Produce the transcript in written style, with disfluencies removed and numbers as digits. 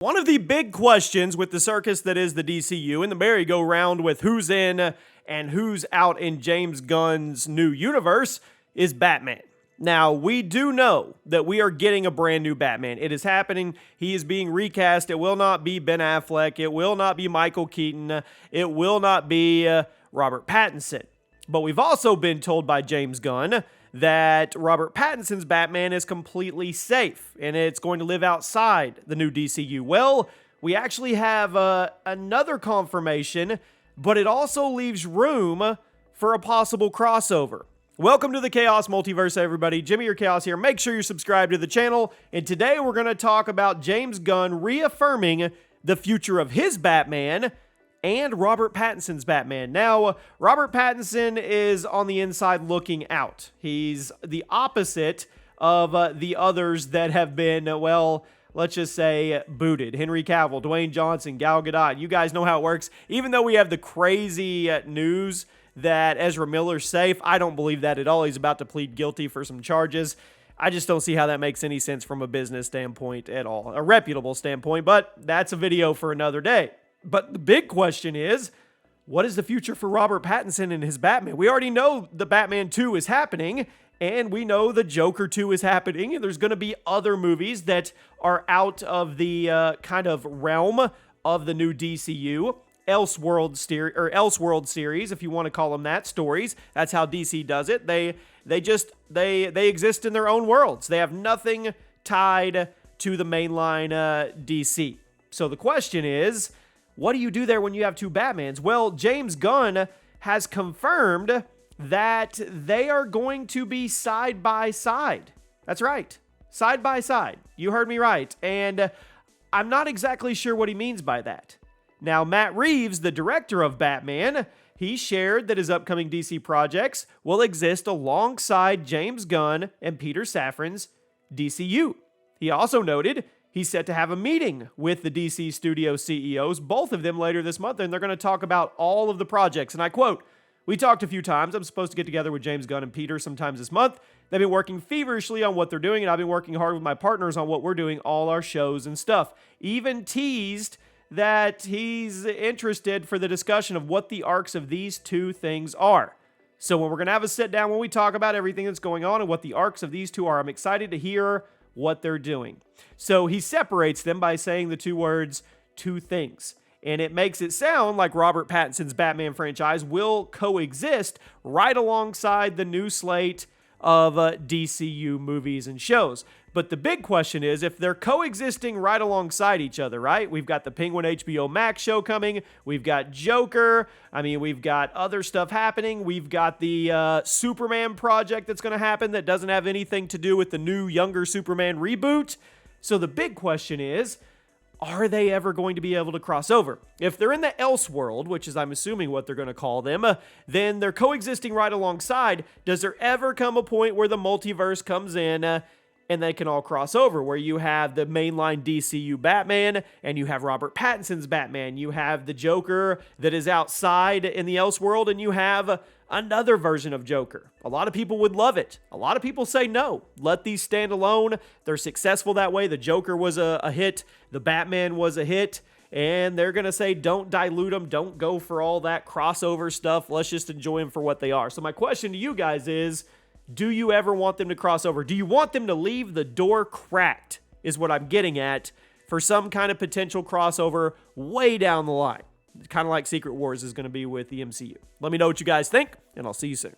One of the big questions with the circus that is the DCU and the merry-go-round with who's in and who's out in James Gunn's new universe is Batman. Now, we do know that we are getting a brand new Batman. It is happening. He is being recast. It will not be Ben Affleck. It will not be Michael Keaton. It will not be Robert Pattinson. But we've also been told by James Gunn that Robert Pattinson's Batman is completely safe and it's going to live outside the new DCU. Well, we actually have another confirmation, but it also leaves room for a possible crossover. Welcome to the Chaos Multiverse, everybody. Jimmy or Chaos here. Make sure you're subscribed to the channel. And today we're going to talk about James Gunn reaffirming the future of his Batman and Robert Pattinson's Batman. Now, Robert Pattinson is on the inside looking out. He's the opposite of the others that have been, well, let's just say booted. Henry Cavill, Dwayne Johnson, Gal Gadot. You guys know how it works. Even though we have the crazy news that Ezra Miller's safe, I don't believe that at all. He's about to plead guilty for some charges. I just don't see how that makes any sense from a business standpoint at all. A reputable standpoint, but that's a video for another day. But the big question is, what is the future for Robert Pattinson and his Batman? We already know the Batman 2 is happening, and we know the Joker 2 is happening, and there's going to be other movies that are out of the kind of realm of the new DCU. Elseworld series, if you want to call them that, stories. That's how DC does it. They exist in their own worlds. They have nothing tied to the mainline DC. So the question is, what do you do there when you have two Batmans? Well, James Gunn has confirmed that they are going to be side by side. That's right. Side by side. You heard me right. And I'm not exactly sure what he means by that. Now, Matt Reeves, the director of Batman, he shared that his upcoming DC projects will exist alongside James Gunn and Peter Safran's DCU. He also noted he's set to have a meeting with the DC studio CEOs, both of them later this month, and they're going to talk about all of the projects. And I quote, "We talked a few times. I'm supposed to get together with James Gunn and Peter sometimes this month. They've been working feverishly on what they're doing, and I've been working hard with my partners on what we're doing, all our shows and stuff." Even teased that he's interested for the discussion of what the arcs of these two things are. So when we're going to have a sit down when we talk about everything that's going on and what the arcs of these two are, I'm excited to hear what they're doing. So he separates them by saying the two words, two things. And it makes it sound like Robert Pattinson's Batman franchise will coexist right alongside the new slate of DCU movies and shows. But the big question is, if they're coexisting right alongside each other, right? We've got the Penguin HBO Max show coming. We've got Joker. I mean, we've got other stuff happening. We've got the Superman project that's going to happen that doesn't have anything to do with the new, younger Superman reboot. So the big question is, are they ever going to be able to cross over? If they're in the Elseworld, which is I'm assuming what they're going to call them, then they're coexisting right alongside. Does there ever come a point where the multiverse comes in and they can all cross over, where you have the mainline DCU Batman and you have Robert Pattinson's Batman, you have the Joker that is outside in the Elseworld, and you have another version of Joker? A lot of people would love it. A lot of people say no. Let these stand alone. They're successful that way. The Joker was a hit. The Batman was a hit. And they're going to say, don't dilute them. Don't go for all that crossover stuff. Let's just enjoy them for what they are. So my question to you guys is, do you ever want them to cross over? Do you want them to leave the door cracked, is what I'm getting at, for some kind of potential crossover way down the line? Kind of like Secret Wars is going to be with the MCU. Let me know what you guys think, and I'll see you soon.